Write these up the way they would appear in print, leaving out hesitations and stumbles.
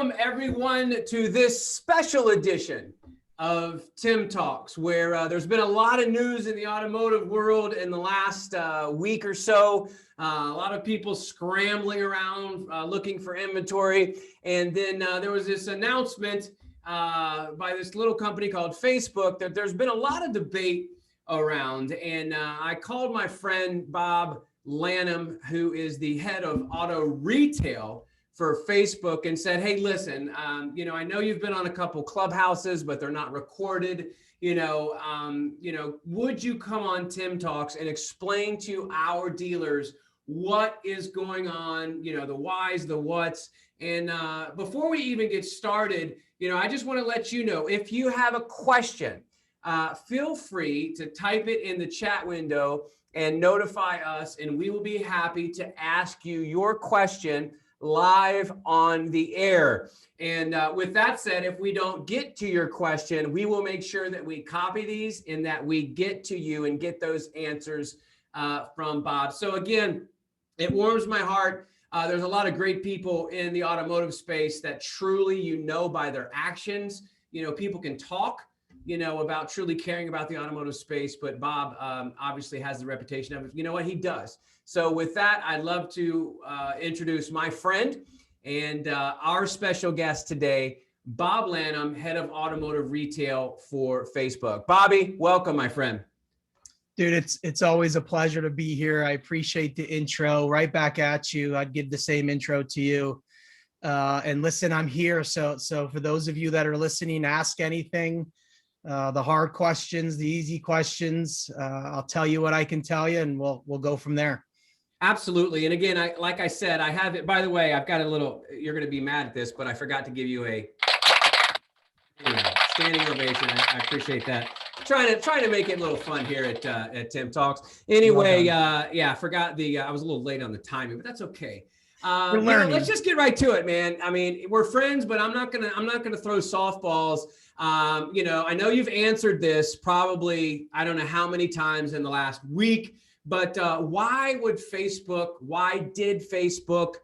Welcome everyone to this special edition of Tim Talks, where there's been a lot of news in the automotive world in the last week or so. A lot of people scrambling around looking for inventory. And then there was this announcement by this little company called Facebook that there's been a lot of debate around. And I called my friend Bob Lanham, who is the head of auto retail for Facebook, and said, hey, listen, I know you've been on a couple clubhouses, but they're not recorded. Would you come on Tim Talks and explain to our dealers what is going on, the whys, the whats. And before we even get started, I just want to let you know, if you have a question, feel free to type it in the chat window and notify us, and we will be happy to ask you your question live on the air. And with that said, if we don't get to your question, we will make sure that we copy these and that we get to you and get those answers from Bob. So again, it warms my heart. There's a lot of great people in the automotive space that truly, by their actions, people can talk, about truly caring about the automotive space, but Bob obviously has the reputation of it. He does. So with that, I'd love to introduce my friend and our special guest today, Bob Lanham, head of automotive retail for Facebook. Bobby, welcome, my friend. Dude, it's always a pleasure to be here. I appreciate the intro. Right back at you. I'd give the same intro to you. And listen, I'm here. So for those of you that are listening, ask anything. The hard questions, the easy questions. I'll tell you what I can tell you, and we'll go from there. Absolutely. And again, like I said, I have it. By the way, I've got a little. You're going to be mad at this, but I forgot to give you a standing ovation. I appreciate that. Trying to make it a little fun here at Tim Talks. Anyway, I forgot I was a little late on the timing, but that's okay. We're learning. Let's just get right to it, man. I mean, we're friends, but I'm not gonna throw softballs. I know you've answered this probably, I don't know how many times in the last week, but why did Facebook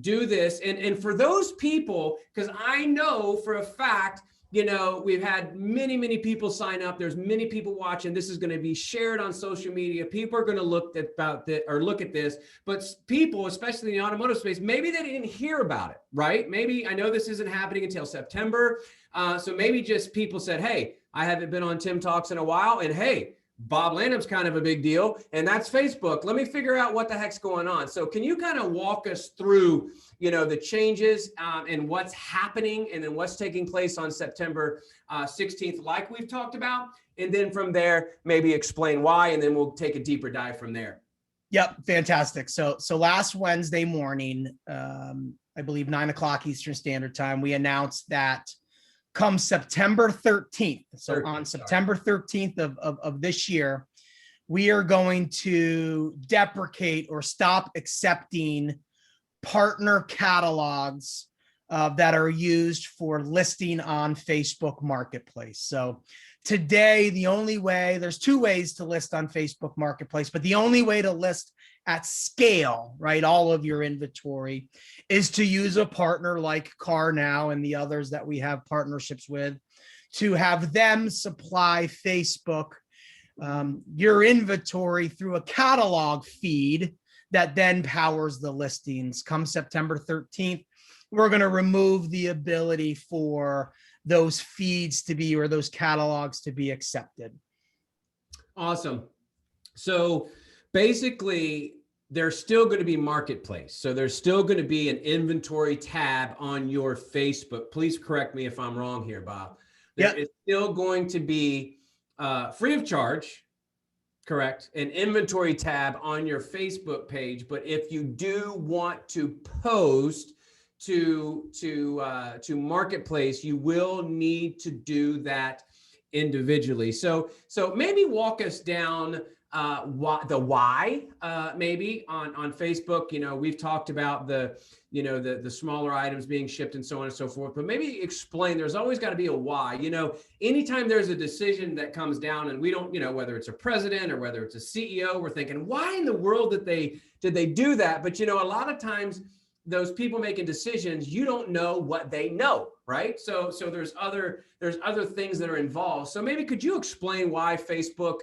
do this? And for those people, because I know for a fact, we've had many people sign up. There's many people watching. This is going to be shared on social media. People are going to look at this, but people, especially in the automotive space, maybe they didn't hear about it, right? Maybe, I know this isn't happening until September. So maybe just people said, hey, I haven't been on Tim Talks in a while. And hey, Bob Lanham's kind of a big deal, and that's Facebook. Let me figure out what the heck's going on. So can you kind of walk us through, the changes and what's happening, and then what's taking place on September 16th, like we've talked about, and then from there, maybe explain why, and then we'll take a deeper dive from there. Yep, fantastic. So last Wednesday morning, I believe 9:00 Eastern Standard Time, we announced that come September 13th. So on September 13th of this year, we are going to deprecate or stop accepting partner catalogs that are used for listing on Facebook Marketplace. So today, there's two ways to list on Facebook Marketplace, but the only way to list at scale, right, all of your inventory, is to use a partner like CarNow and the others that we have partnerships with, to have them supply Facebook your inventory through a catalog feed that then powers the listings. Come September 13th, we're going to remove the ability for those feeds to be, or those catalogs to be, accepted. Awesome. So basically, there's still going to be marketplace. So there's still going to be an inventory tab on your Facebook. Please correct me if I'm wrong here, Bob. There is still going to be free of charge, correct, an inventory tab on your Facebook page. But if you do want to post to marketplace, you will need to do that individually. So maybe walk us down why maybe on Facebook. We've talked about the smaller items being shipped and so on and so forth, but maybe explain, there's always got to be a why. Anytime there's a decision that comes down and we don't, whether it's a president or whether it's a CEO, we're thinking, why in the world did they do that? But a lot of times those people making decisions, you don't know what they know, right? So there's other things that are involved. So maybe could you explain why Facebook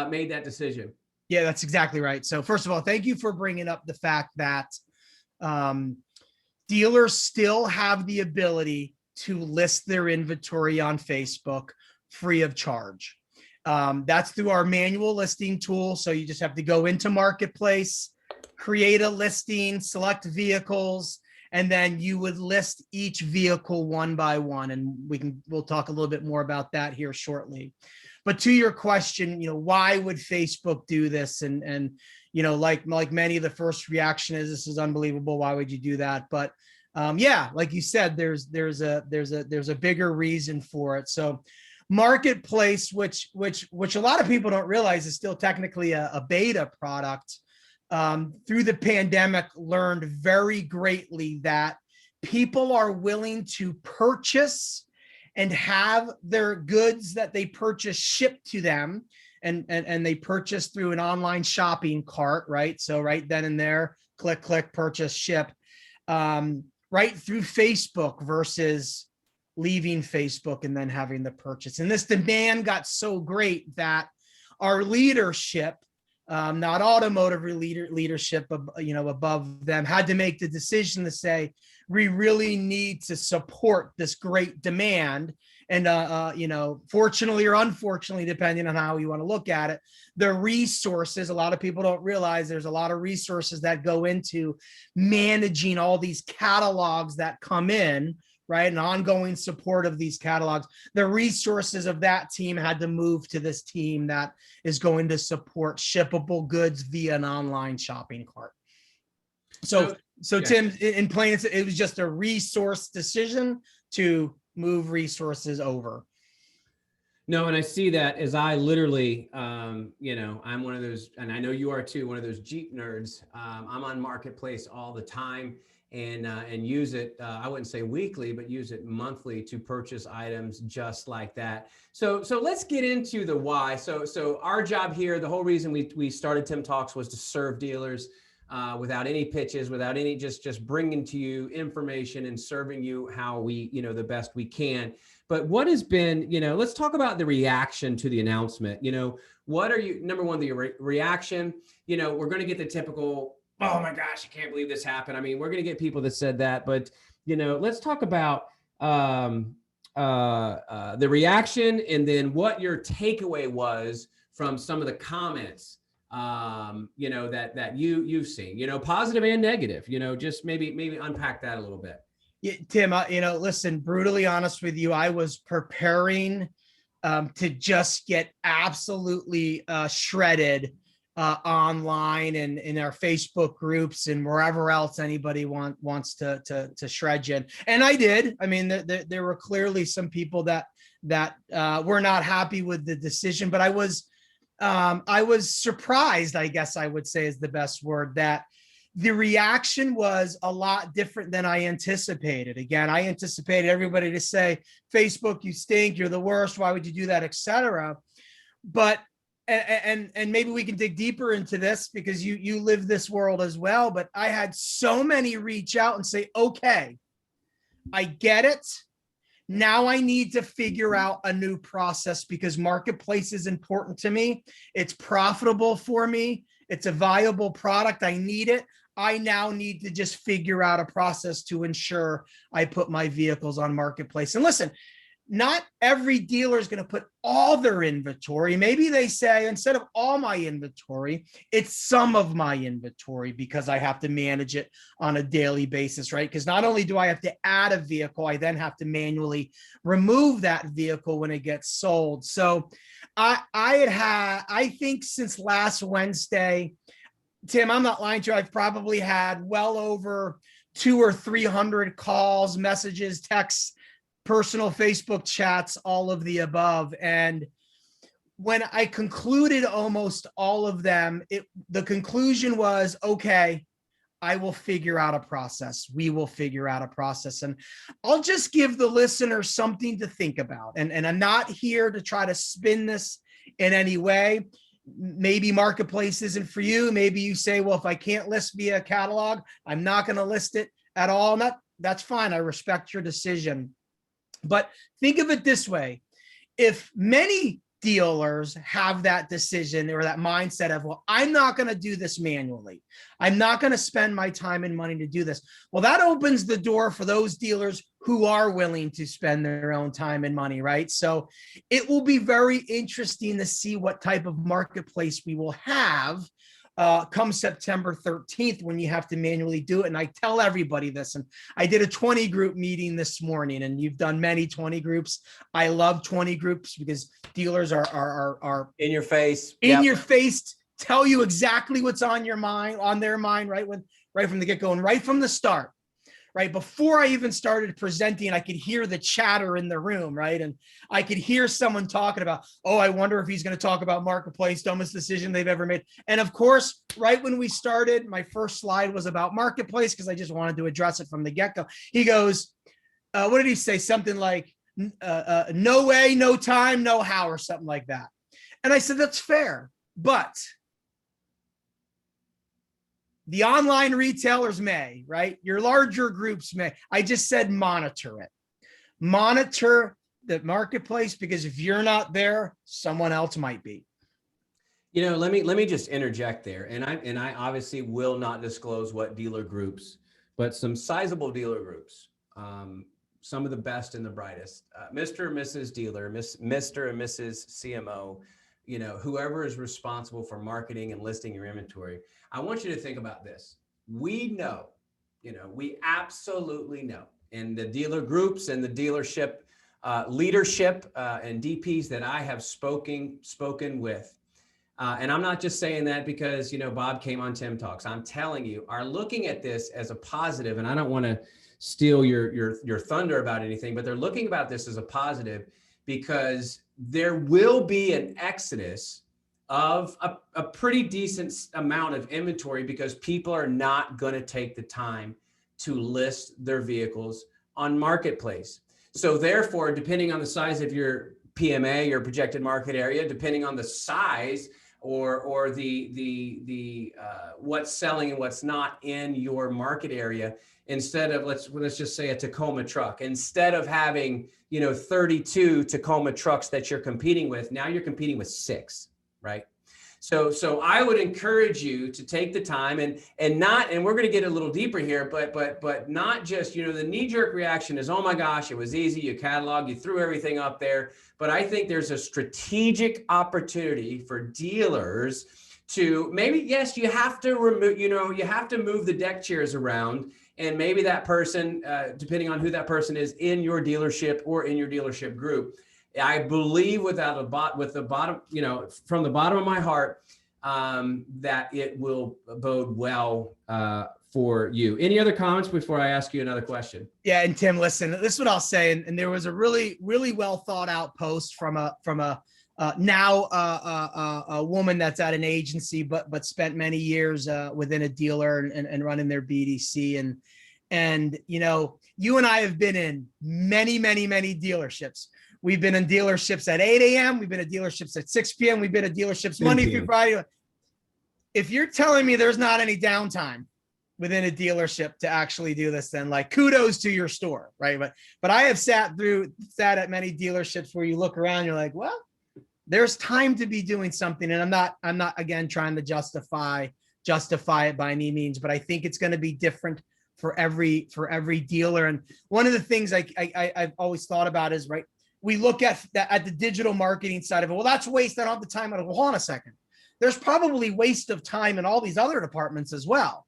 made that decision? Yeah, that's exactly right. So first of all, thank you for bringing up the fact that dealers still have the ability to list their inventory on Facebook free of charge. That's through our manual listing tool. So you just have to go into Marketplace, create a listing, select vehicles, and then you would list each vehicle one by one. And we'll talk a little bit more about that here shortly. But to your question, why would Facebook do this? And like many, the first reaction is, this is unbelievable. Why would you do that? But yeah, like you said, there's a bigger reason for it. So Marketplace, which a lot of people don't realize is still technically a beta product, through the pandemic, learned very greatly that people are willing to purchase and have their goods that they purchase shipped to them, and they purchase through an online shopping cart, right? So right then and there, click, purchase, ship, right through Facebook versus leaving Facebook and then having the purchase. And this demand got so great that our leadership, not automotive leadership, above them, had to make the decision to say, we really need to support this great demand. And, fortunately or unfortunately, depending on how you want to look at it, the resources, a lot of people don't realize there's a lot of resources that go into managing all these catalogs that come in, right? And ongoing support of these catalogs. The resources of that team had to move to this team that is going to support shippable goods via an online shopping cart. So yeah. Tim, in plain, it was just a resource decision to move resources over. No, and I see that as I literally, I'm one of those, and I know you are too, one of those Jeep nerds. I'm on Marketplace all the time and use it. I wouldn't say weekly, but use it monthly to purchase items just like that. So let's get into the why. So our job here, the whole reason we started Tim Talks was to serve dealers without any pitches, without any, just bringing to you information and serving you how we, the best we can. But what has been, let's talk about the reaction to the announcement. What are you, number one, the reaction, we're going to get the typical, oh my gosh, I can't believe this happened. I mean, we're going to get people that said that, but, let's talk about the reaction and then what your takeaway was from some of the comments that you've seen, positive and negative, just maybe unpack that a little bit. Yeah, Tim, listen, brutally honest with you, I was preparing to just get absolutely shredded online and in our Facebook groups and wherever else anybody wants to shred you. And I did. I mean, there were clearly some people that were not happy with the decision, but I was surprised, I guess I would say is the best word, that the reaction was a lot different than I anticipated. Again, I anticipated everybody to say, Facebook, you stink, you're the worst, why would you do that, etc. But, and maybe we can dig deeper into this because you live this world as well, but I had so many reach out and say, okay, I get it. Now I need to figure out a new process because Marketplace is important to me. It's profitable for me. It's a viable product. I need it. I now need to just figure out a process to ensure I put my vehicles on Marketplace. And listen, not every dealer is going to put all their inventory. Maybe they say, instead of all my inventory, it's some of my inventory because I have to manage it on a daily basis, right? Because not only do I have to add a vehicle, I then have to manually remove that vehicle when it gets sold. So I think since last Wednesday, Tim, I'm not lying to you, I've probably had well over 200 or 300 calls, messages, texts, personal Facebook chats, all of the above. And when I concluded almost all of them, the conclusion was, okay, I will figure out a process. We will figure out a process. And I'll just give the listener something to think about. And I'm not here to try to spin this in any way. Maybe Marketplace isn't for you. Maybe you say, well, if I can't list via catalog, I'm not going to list it. at all. And that's fine. I respect your decision. But think of it this way. If many dealers have that decision or that mindset of, well, I'm not going to do this manually. I'm not going to spend my time and money to do this. Well, that opens the door for those dealers who are willing to spend their own time and money, right? So it will be very interesting to see what type of marketplace we will have come September 13th when you have to manually do it. And I tell everybody this, and I did a 20 group meeting this morning, and you've done many 20 groups. I love 20 groups because dealers are in your face, your face, tell you exactly what's on your mind, on their mind, right from the get-go and right from the start. Right before I even started presenting, I could hear the chatter in the room, right? And I could hear someone talking about, oh, I wonder if he's going to talk about marketplace, dumbest decision they've ever made. And of course, right when we started, my first slide was about marketplace because I just wanted to address it from the get-go. He goes, what did he say? Something like, no way, no time, no how, or something like that. And I said, that's fair, but the online retailers may, right? Your larger groups may. I just said monitor it. Monitor the marketplace, because if you're not there, someone else might be. You know, let me just interject there. And I obviously will not disclose what dealer groups, but some sizable dealer groups, some of the best and the brightest, Mr. and Mrs. Dealer, Mr. and Mrs. CMO, you know, whoever is responsible for marketing and listing your inventory. I want you to think about this. We know, you know, we absolutely know, and the dealer groups and the dealership leadership and DPs that I have spoken with, and I'm not just saying that because, you know, Bob came on Tim Talks. I'm telling you, are looking at this as a positive, and I don't want to steal your thunder about anything, but they're looking about this as a positive because there will be an exodus of a pretty decent amount of inventory because people are not going to take the time to list their vehicles on marketplace. So therefore, depending on the size of your PMA, your projected market area, depending on the size or the what's selling and what's not in your market area, instead of let's just say a Tacoma truck, instead of having, you know, 32 Tacoma trucks that you're competing with, now you're competing with 6, right? So I would encourage you to take the time and we're going to get a little deeper here, but not just, you know, the knee-jerk reaction is, oh my gosh, it was easy, you catalog, you threw everything up there. But I think there's a strategic opportunity for dealers to maybe, yes, you have to remove, you know, you have to move the deck chairs around. And maybe that person, depending on who that person is in your dealership or in your dealership group, I believe with the bottom, you know, from the bottom of my heart, that it will bode well for you. Any other comments before I ask you another question? Yeah, and Tim, listen, this is what I'll say. And there was a really, really well thought out post from a woman that's at an agency, but spent many years within a dealer and running their BDC. And you know, you and I have been in many dealerships. We've been in dealerships at 8 a.m. We've been at dealerships at 6 p.m. We've been at dealerships Monday through Friday. If you're telling me there's not any downtime within a dealership to actually do this, then like kudos to your store, right? But I have sat at many dealerships where you look around, you're like, well, there's time to be doing something. And I'm not again trying to justify it by any means, but I think it's going to be different for every dealer. And one of the things I've always thought about is, right, we look at the digital marketing side of it. Well, that's waste. I don't have the time. Hold on a second. There's probably waste of time in all these other departments as well,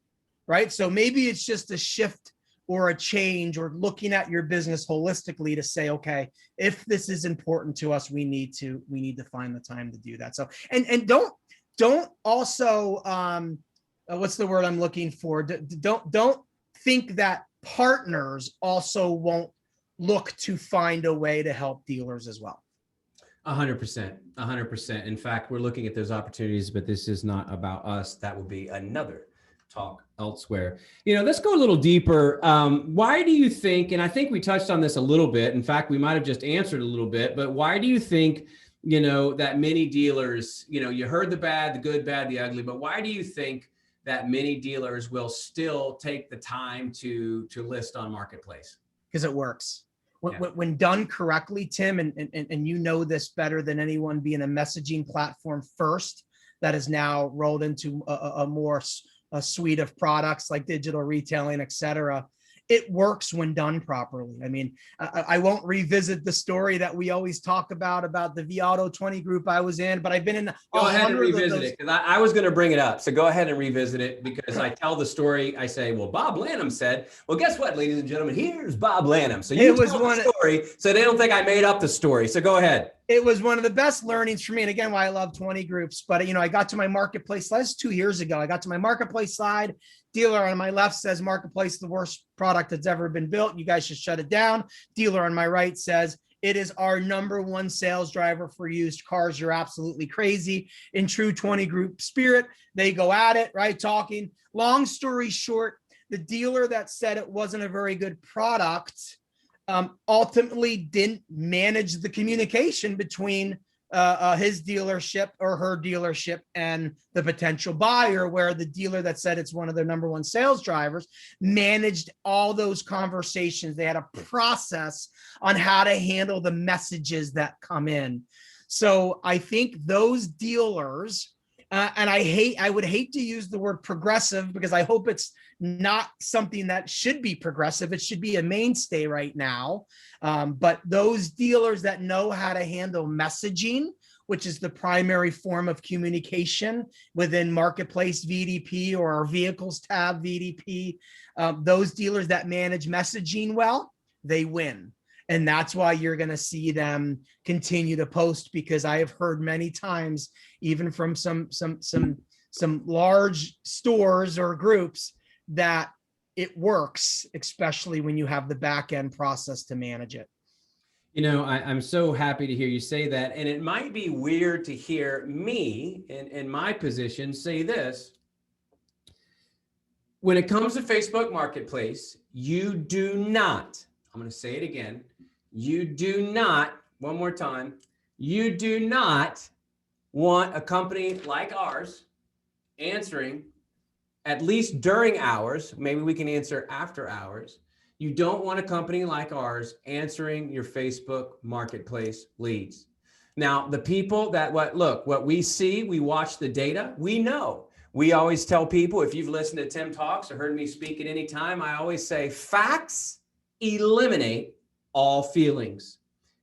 right? So maybe it's just a shift or a change or looking at your business holistically to say, okay, if this is important to us, we need to find the time to do that. So, and don't also, what's the word I'm looking for? Don't think that partners also won't look to find a way to help dealers as well. 100%. In fact, we're looking at those opportunities, but this is not about us. That will be another talk elsewhere. You know, let's go a little deeper. Why do you think, and I think we touched on this a little bit, in fact, we might've just answered a little bit, but why do you think, you know, that many dealers, you know, you heard the bad, the good, bad, the ugly, but why do you think that many dealers will still take the time to list on Marketplace. Because it works. When done correctly, Tim, and you know this better than anyone, being a messaging platform first that is now rolled into a suite of products like digital retailing, et cetera. It works when done properly. I mean, I won't revisit the story that we always talk about the Viato 20 group I was in, but I've been in. Go ahead and revisit it, because I was going to bring it up. So go ahead and revisit it, because I tell the story. I say, well, Bob Lanham said, well, guess what, ladies and gentlemen, here's Bob Lanham. So you tell the story so they don't think I made up the story. So go ahead. It was one of the best learnings for me. And again, why I love 20 groups, but I got to my Marketplace, that's 2 years ago. I got to my Marketplace slide. Dealer on my left says Marketplace, the worst product that's ever been built. You guys should shut it down. Dealer on my right says, it is our #1 sales driver for used cars. You're absolutely crazy. In true 20 group spirit, they go at it, right? Talking. Long story short, the dealer that said it wasn't a very good product ultimately didn't manage the communication between his dealership or her dealership and the potential buyer, where the dealer that said it's one of their #1 sales drivers managed all those conversations. They had a process on how to handle the messages that come in. So I think those dealers, and I would hate to use the word progressive, because I hope it's not something that should be progressive. It should be a mainstay right now. But those dealers that know how to handle messaging, which is the primary form of communication within Marketplace VDP or our vehicles tab VDP, those dealers that manage messaging well, they win. And that's why you're going to see them continue to post, because I have heard many times, even from some large stores or groups, that it works, especially when you have the back end process to manage it. I'm so happy to hear you say that. And it might be weird to hear me in my position say this. When it comes to Facebook Marketplace, you do not, I'm going to say it again, you do not, one more time, you do not want a company like ours answering, at least during hours, maybe we can answer after hours. You don't want a company like ours answering your Facebook Marketplace leads. Now, the people that what we see, we watch the data, we know. We always tell people, if you've listened to Tim Talks or heard me speak at any time, I always say facts eliminate all feelings.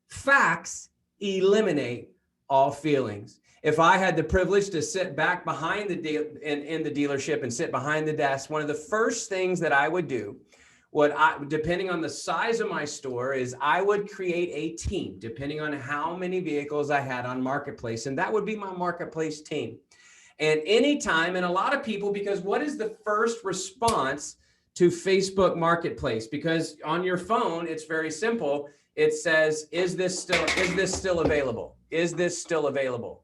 Facts eliminate all feelings. If I had the privilege to sit back behind in the dealership and sit behind the desk, one of the first things that I would do, depending on the size of my store, is I would create a team, depending on how many vehicles I had on Marketplace, and that would be my Marketplace team. And anytime, and a lot of people, because what is the first response to Facebook Marketplace? Because on your phone, it's very simple. It says, is this still available? Is this still available?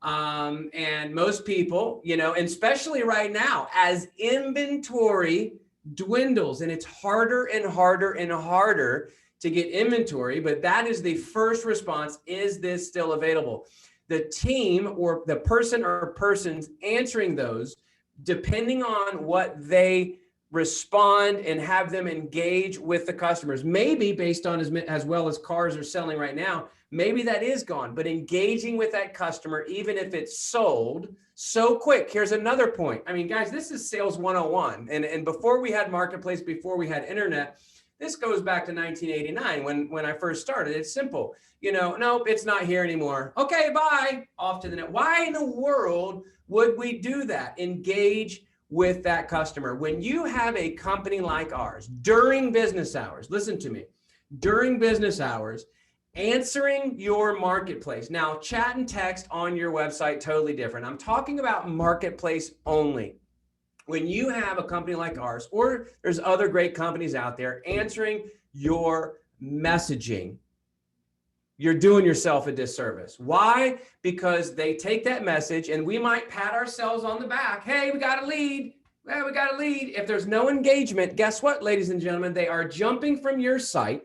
And most people, and especially right now, as inventory dwindles, and it's harder and harder and harder to get inventory, but that is the first response. Is this still available? The team or the person or persons answering those, depending on what they respond and have them engage with the customers, maybe based on as well as cars are selling right now, maybe that is gone, but engaging with that customer, even if it's sold so quick. Here's another point. I mean, guys, this is sales 101. And before we had Marketplace, before we had internet, this goes back to 1989 when I first started. It's simple. Nope, it's not here anymore. Okay, bye. Off to the net. Why in the world would we do that? Engage with that customer. When you have a company like ours during business hours, listen to me, during business hours, answering your Marketplace. Now, chat and text on your website, totally different. I'm talking about Marketplace only. When you have a company like ours, or there's other great companies out there answering your messaging, you're doing yourself a disservice. Why? Because they take that message, and we might pat ourselves on the back. Hey, we got a lead. Well, we got a lead. If there's no engagement, guess what, ladies and gentlemen? They are jumping from your site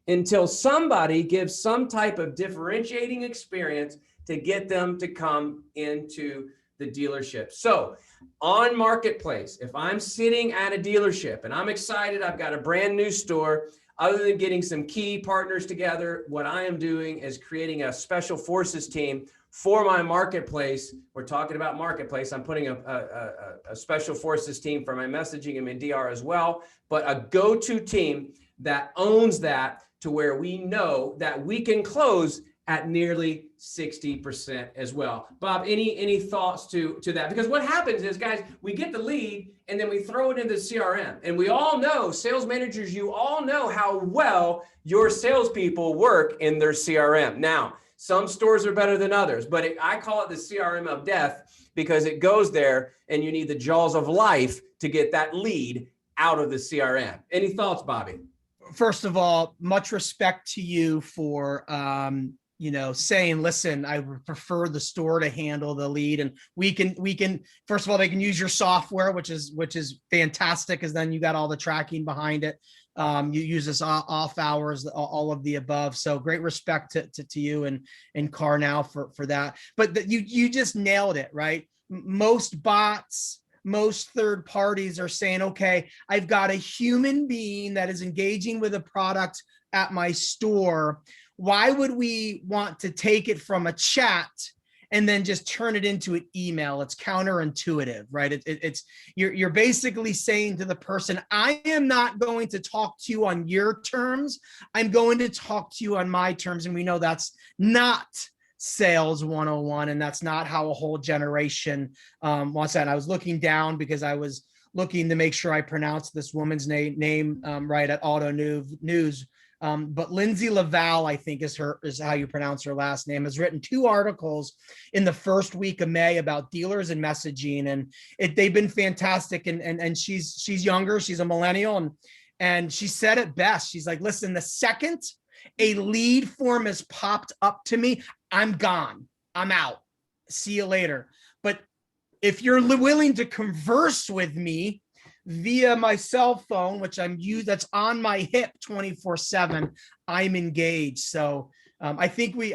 until somebody gives some type of differentiating experience to get them to come into the dealership. So on Marketplace, if I'm sitting at a dealership and I'm excited, I've got a brand new store, other than getting some key partners together, what I am doing is creating a special forces team for my Marketplace. We're talking about Marketplace. I'm putting a special forces team for my messaging and my DR as well, but a go-to team that owns that to where we know that we can close at nearly 60% as well. Bob, any thoughts to that? Because what happens is, guys, we get the lead and then we throw it into the CRM. And we all know, sales managers, you all know how well your salespeople work in their CRM. Now, some stores are better than others, but I call it the CRM of death because it goes there and you need the jaws of life to get that lead out of the CRM. Any thoughts, Bobby? First of all, much respect to you for, saying, listen, I would prefer the store to handle the lead, and we can, first of all, they can use your software, which is fantastic, because then you got all the tracking behind it. You use this off hours, all of the above. So great respect to you and Carnow for that. But you just nailed it, right? Most bots, most third parties are saying, okay, I've got a human being that is engaging with a product at my store. Why would we want to take it from a chat and then just turn it into an email? It's counterintuitive, right? You're basically saying to the person, I am not going to talk to you on your terms. I'm going to talk to you on my terms. And we know that's not sales 101. And that's not how a whole generation wants that. And I was looking down because I was looking to make sure I pronounced this woman's name right at Auto News. But Lindsay Laval, I think is how you pronounce her last name, has written 2 articles in the first week of May about dealers and messaging, and they've been fantastic. And she's younger, she's a millennial, and she said it best. She's like, listen, the second a lead form has popped up to me, I'm gone, I'm out, see you later. But if you're willing to converse with me via my cell phone, which that's on my hip 24/7, I'm engaged. So I think we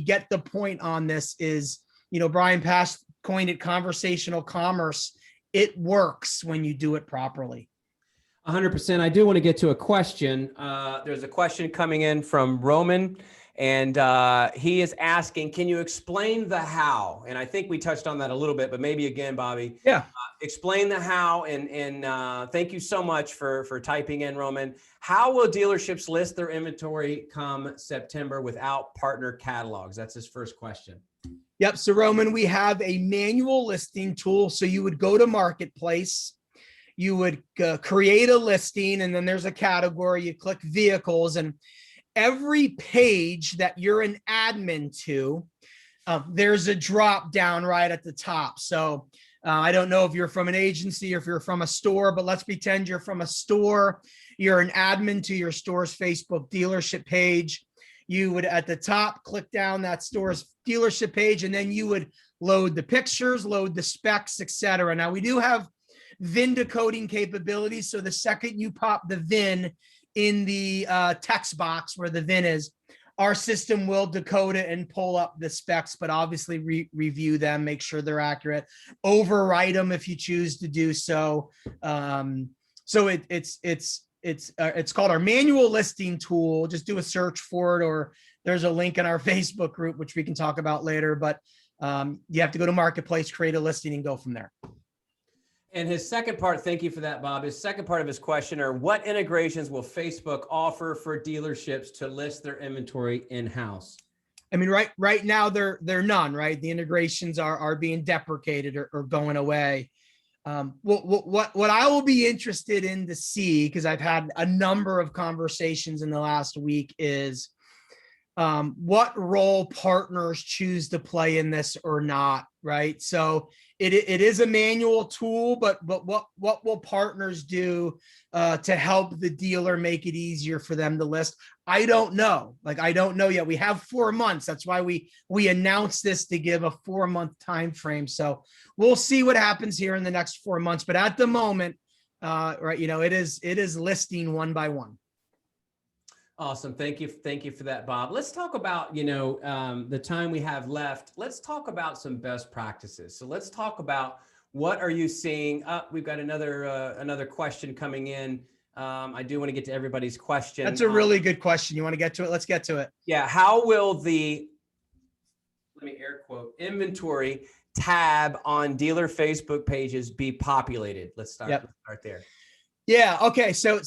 get the point on this. Is, Brian Pash coined it conversational commerce. It works when you do it properly. 100%. I do want to get to a question. There's a question coming in from Roman, and he is asking, can you explain the how? And I think we touched on that a little bit, but maybe again, Bobby. Yeah. Explain the how, and thank you so much for typing in, Roman. How will dealerships list their inventory come September without partner catalogs? That's his first question. Yep. So Roman, we have a manual listing tool. So you would go to Marketplace, you would create a listing, and then there's a category, you click vehicles, and every page that you're an admin to, there's a drop down right at the top. So I don't know if you're from an agency or if you're from a store, but let's pretend you're from a store. You're an admin to your store's Facebook dealership page. You would, at the top, click down that store's dealership page, and then you would load the pictures, load the specs, etc. Now, we do have VIN decoding capabilities. So the second you pop the VIN in the text box where the VIN is, our system will decode it and pull up the specs, but obviously review them, make sure they're accurate, overwrite them if you choose to do so. So it's called our manual listing tool. Just do a search for it, or there's a link in our Facebook group, which we can talk about later. But you have to go to Marketplace, create a listing, and go from there. And his second part, thank you for that, Bob. His second part of his question are, what integrations will Facebook offer for dealerships to list their inventory in-house? I mean, right now they're none, right? The integrations are being deprecated or going away. What I will be interested in to see, because I've had a number of conversations in the last week, is what role partners choose to play in this or not, right? So it is a manual tool, but what will partners do to help the dealer make it easier for them to list? I don't know. I don't know yet. We have 4 months. That's why we announced this, to give a 4-month time frame. So we'll see what happens here in the next 4 months. But at the moment, right, it is listing one by one. Awesome. Thank you. Thank you for that, Bob. Let's talk about, the time we have left. Let's talk about some best practices. So let's talk about what are you seeing? We've got another question coming in. I do want to get to everybody's question. That's a really good question. You want to get to it? Let's get to it. Yeah. How will the, let me air quote, inventory tab on dealer Facebook pages be populated? Let's start there. Yeah. Okay. So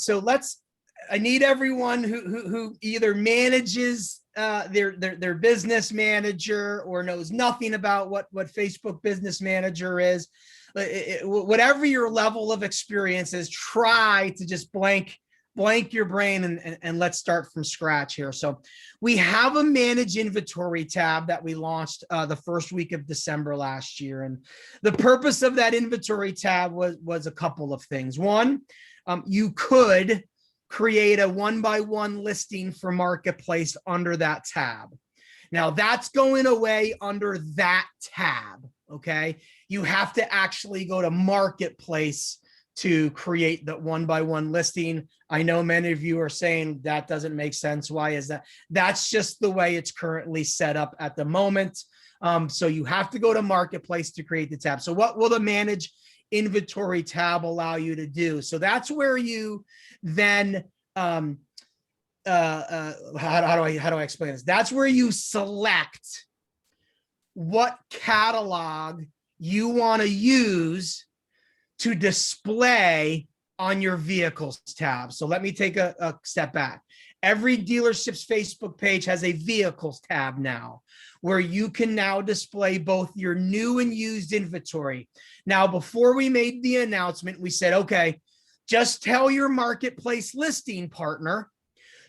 I need everyone who either manages their business manager or knows nothing about what Facebook Business Manager is. Whatever your level of experience is, try to just blank your brain and let's start from scratch here. So we have a manage inventory tab that we launched the first week of December last year. And the purpose of that inventory tab was a couple of things. One, you could create a 1-by-1 listing for Marketplace under that tab. Now that's going away under that tab. Okay. You have to actually go to Marketplace to create the 1-by-1 listing. I know many of you are saying that doesn't make sense. Why is that? That's just the way it's currently set up at the moment. So you have to go to Marketplace to create the tab. So what will the manage inventory tab allow you to do? So that's where you then, how do I explain this? That's where you select what catalog you want to use to display on your vehicles tab. So let me take a step back. Every dealership's Facebook page has a vehicles tab now, where you can now display both your new and used inventory. Now, before we made the announcement, we said, okay, just tell your Marketplace listing partner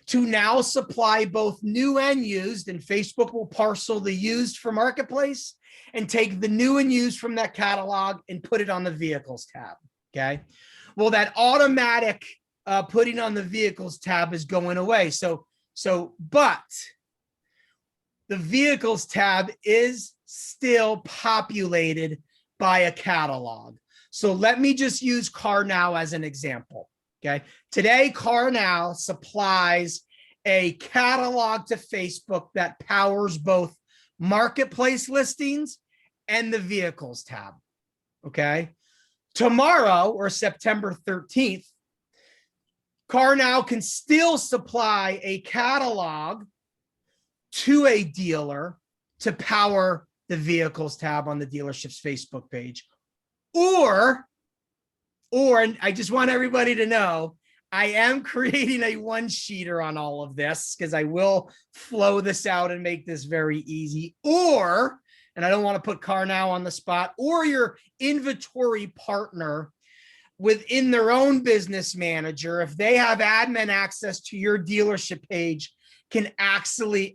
to now supply both new and used, and Facebook will parcel the used for Marketplace and take the new and used from that catalog and put it on the vehicles tab. Okay. Well, that automatic putting on the vehicles tab is going away. But the vehicles tab is still populated by a catalog. So let me just use CarNow as an example. Okay. Today, CarNow supplies a catalog to Facebook that powers both Marketplace listings and the vehicles tab. Okay. Tomorrow, or September 13th, CarNow can still supply a catalog to a dealer to power the vehicles tab on the dealership's Facebook page. Or and I just want everybody to know, I am creating a one-sheeter on all of this because I will flow this out and make this very easy. Or, and I don't want to put CarNow on the spot, or your inventory partner within their own business manager, if they have admin access to your dealership page, can actually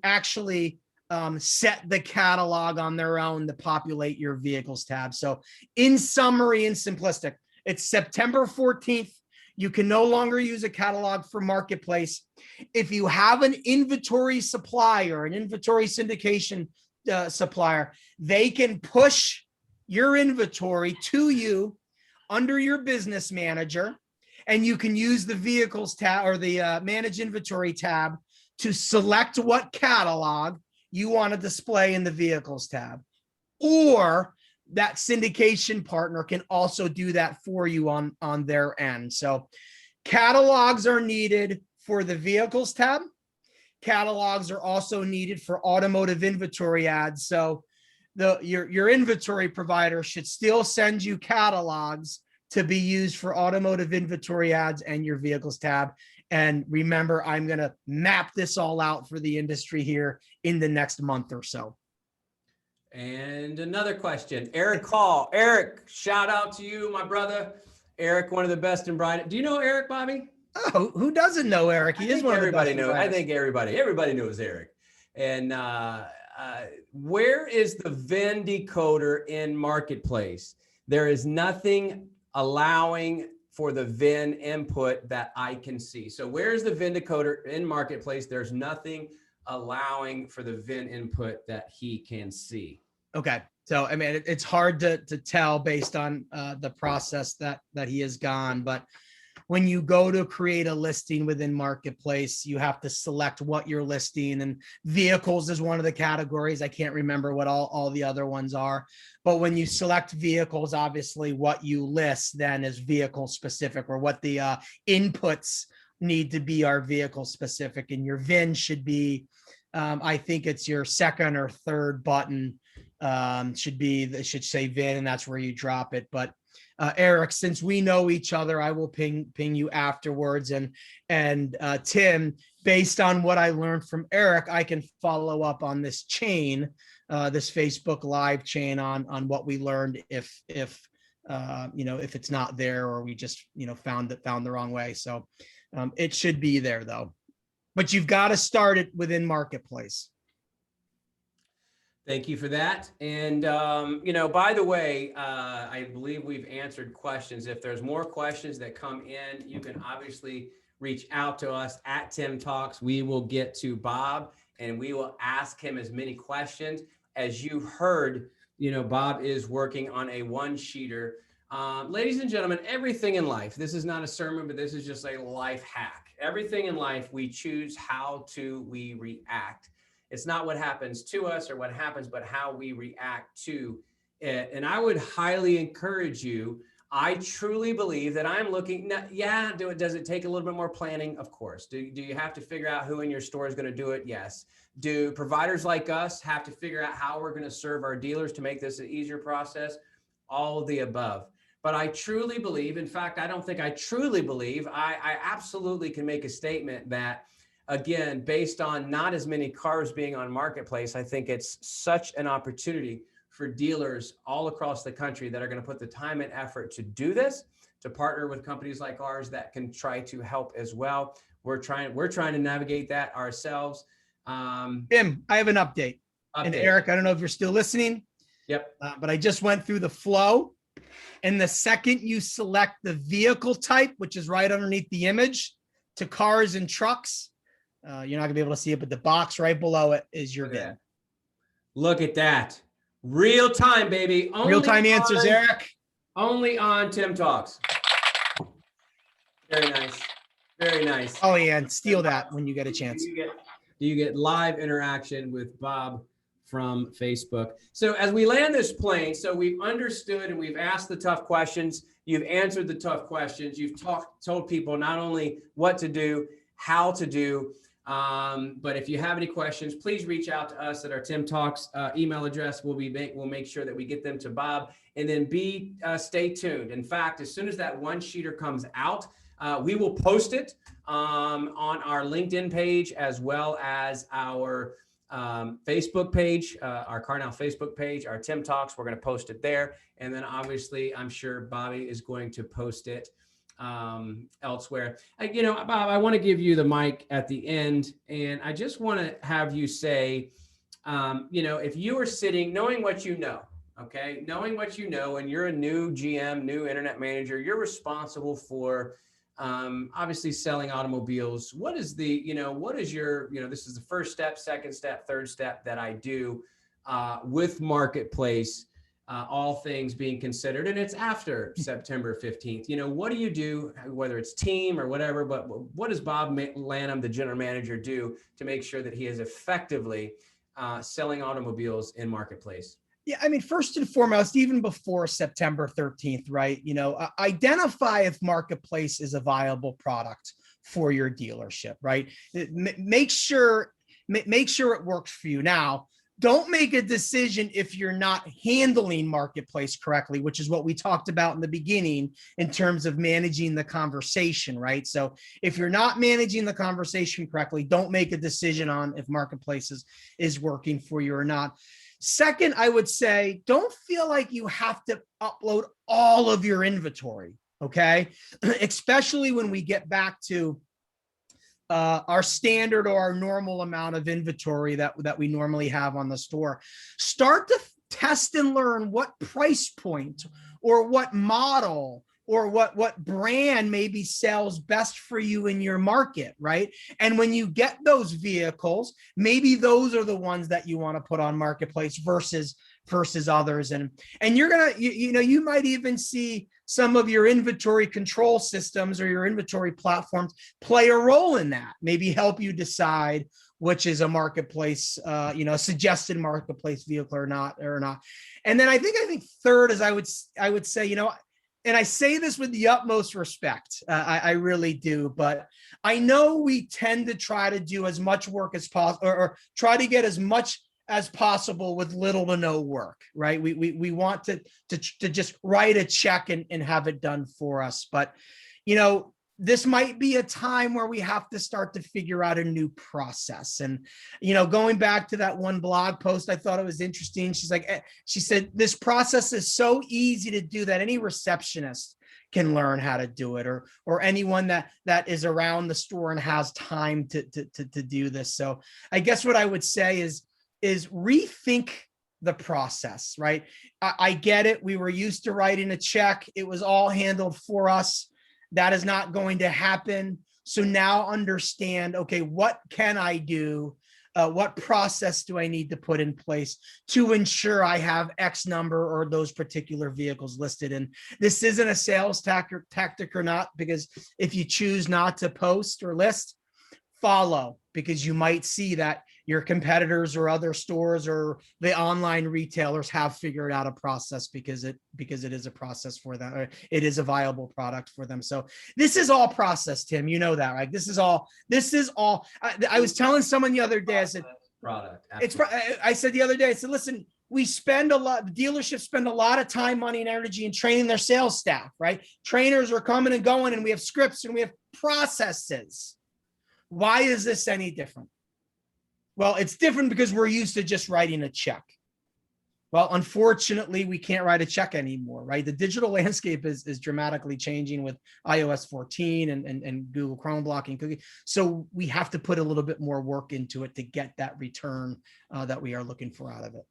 set the catalog on their own to populate your vehicles tab. So in summary and simplistic, it's September 14th. You can no longer use a catalog for Marketplace. If you have an inventory supplier, an inventory syndication supplier, they can push your inventory to you under your business manager, and you can use the vehicles tab or the manage inventory tab to select what catalog you want to display in the vehicles tab. Or that syndication partner can also do that for you on their end. So catalogs are needed for the vehicles tab. Catalogs are also needed for automotive inventory ads. So your inventory provider should still send you catalogs to be used for automotive inventory ads and your vehicles tab. And remember, I'm going to map this all out for the industry here in the next month or so. And another question, Eric Hall. Eric, shout out to you, my brother. Eric, one of the best and brightest. Do you know Eric, Bobby? Oh, who doesn't know Eric? He is one of the best. I think everybody knows Eric. And where is the VIN decoder in Marketplace? There is nothing allowing for the VIN input that I can see. So where's the VIN decoder in Marketplace? There's nothing allowing for the VIN input that he can see. Okay. So, I mean, it's hard to tell based on the process that he has gone, but when you go to create a listing within Marketplace, you have to select what you're listing, and vehicles is one of the categories. I can't remember what all the other ones are, but when you select vehicles, obviously what you list then is vehicle specific, or what the inputs need to be are vehicle specific, and your VIN should be, I think it's your second or third button, should say VIN, and that's where you drop it. But Eric, since we know each other, I will ping you afterwards. And Tim, based on what I learned from Eric, I can follow up on this chain, this Facebook Live chain on what we learned if it's not there, or we just found the wrong way. So it should be there though, but you've got to start it within Marketplace. Thank you for that. And, by the way, I believe we've answered questions. If there's more questions that come in, you can obviously reach out to us at TIMTALKS. We will get to Bob and we will ask him as many questions. As you heard, Bob is working on a one-sheeter. Ladies and gentlemen, everything in life, this is not a sermon, but this is just a life hack. Everything in life, we choose how we react. It's not what happens to us or what happens, but how we react to it. And I would highly encourage you. I truly believe that I'm looking, does it take a little bit more planning? Of course. Do you have to figure out who in your store is going to do it? Yes. Do providers like us have to figure out how we're going to serve our dealers to make this an easier process? All of the above. But I truly believe, in fact, I don't think I truly believe, I absolutely can make a statement that, again, based on not as many cars being on Marketplace, I think it's such an opportunity for dealers all across the country that are going to put the time and effort to do this, to partner with companies like ours that can try to help as well. We're trying to navigate that ourselves. Tim, I have an update. And Eric, I don't know if you're still listening. Yep. But I just went through the flow. And the second you select the vehicle type, which is right underneath the image, to cars and trucks, you're not gonna be able to see it, but the box right below it is your VIN. Look at that. Real time, baby. Real time answers, Eric. Only on TIMTALKS. Very nice. Very nice. Oh, yeah, and steal that when you get a chance. You get live interaction with Bob from Facebook. So as we land this plane, so we've understood and we've asked the tough questions. You've answered the tough questions. You've told people not only what to do, how to do, but if you have any questions, please reach out to us at our TIMTALKS email address. We'll make sure that we get them to Bob, and then stay tuned. In fact, as soon as that one-sheeter comes out, we will post it on our LinkedIn page, as well as our Facebook page, our Car Now Facebook page, our TIMTALKS. We're going to post it there. And then obviously, I'm sure Bobby is going to post it elsewhere. Bob, I want to give you the mic at the end, and I just want to have you say, if you are sitting, knowing what you know, knowing what you know, and you're a new GM, new internet manager, you're responsible for obviously selling automobiles. What is your, this is the first step, second step, third step that I do with Marketplace, all things being considered, and it's after September 15th. What do you do, whether it's team or whatever, but what does Bob Lanham, the general manager, do to make sure that he is effectively selling automobiles in Marketplace? Yeah, I mean, first and foremost, even before September 13th, right? Identify if Marketplace is a viable product for your dealership, right? Make sure it works for you. Now, don't make a decision if you're not handling Marketplace correctly, which is what we talked about in the beginning in terms of managing the conversation, right? So if you're not managing the conversation correctly, don't make a decision on if Marketplace is working for you or not. Second, I would say, don't feel like you have to upload all of your inventory, okay? Especially when we get back to our standard or our normal amount of inventory that we normally have on the store. Start to test and learn what price point or what model or what brand maybe sells best for you in your market, right? And when you get those vehicles, maybe those are the ones that you want to put on Marketplace versus others. And you're gonna, you might even see some of your inventory control systems or your inventory platforms play a role in that, maybe help you decide which is a marketplace, a suggested marketplace vehicle or not. And then I think third is I would say, and I say this with the utmost respect, I really do, but I know we tend to try to do as much work as possible, or try to get as much as possible with little to no work, right? We want to just write a check and have it done for us. But, this might be a time where we have to start to figure out a new process. And, going back to that one blog post, I thought it was interesting. She said, this process is so easy to do that any receptionist can learn how to do it, or anyone that is around the store and has time to do this. So I guess what I would say is rethink the process, right? I get it. We were used to writing a check. It was all handled for us. That is not going to happen. So now understand, okay, what can I do? What process do I need to put in place to ensure I have X number or those particular vehicles listed? And this isn't a sales tactic or not, because if you choose not to post or list, follow, because you might see that your competitors or other stores or the online retailers have figured out a process because it is a process for them, or it is a viable product for them. So this is all process, Tim, you know that, right? This is all, I was telling someone the other day, I said, product. I said the other day, I said, listen, we spend a lot, dealerships spend a lot of time, money, and energy in training their sales staff, right? Trainers are coming and going, and we have scripts and we have processes. Why is this any different? Well, it's different because we're used to just writing a check. Well, unfortunately, we can't write a check anymore, right? The digital landscape is dramatically changing with iOS 14 and Google Chrome blocking cookie. So we have to put a little bit more work into it to get that return that we are looking for out of it.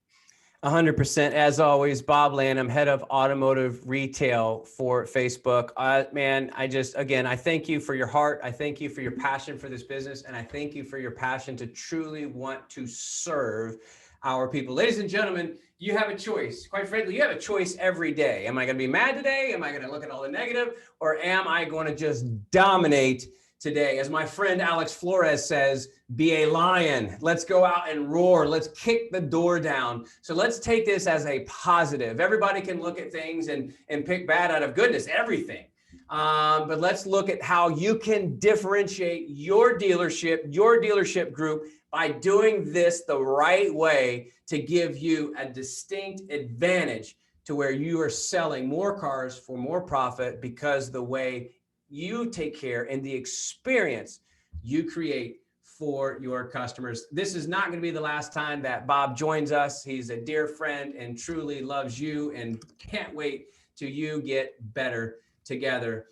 100%. As always, Bob Lanham, head of automotive retail for Facebook. Man, I thank you for your heart. I thank you for your passion for this business. And I thank you for your passion to truly want to serve our people. Ladies and gentlemen, you have a choice. Quite frankly, you have a choice every day. Am I going to be mad today? Am I going to look at all the negative? Or am I going to just dominate today? As my friend Alex Flores says, be a lion. Let's go out and roar. Let's kick the door down. So let's take this as a positive. Everybody can look at things and pick bad out of goodness, everything. But let's look at how you can differentiate your dealership group by doing this the right way to give you a distinct advantage to where you are selling more cars for more profit, because the way you take care and the experience you create for your customers. This is not going to be the last time that Bob joins us. He's a dear friend and truly loves you, and can't wait till you get better together.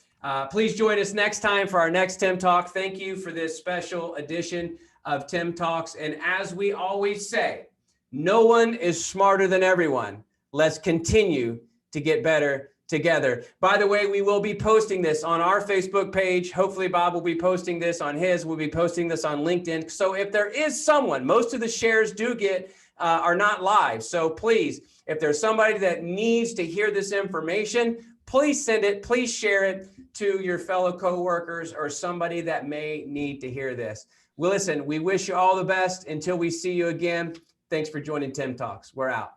Please join us next time for our next Tim Talk. Thank you for this special edition of Tim Talks. And as we always say, no one is smarter than everyone. Let's continue to get better together. By the way, we will be posting this on our Facebook page. Hopefully Bob will be posting this on his. We'll be posting this on LinkedIn. So if there is someone, most of the shares are not live. So please, if there's somebody that needs to hear this information, please send it, please share it to your fellow coworkers or somebody that may need to hear this. Well, listen, we wish you all the best until we see you again. Thanks for joining Tim Talks. We're out.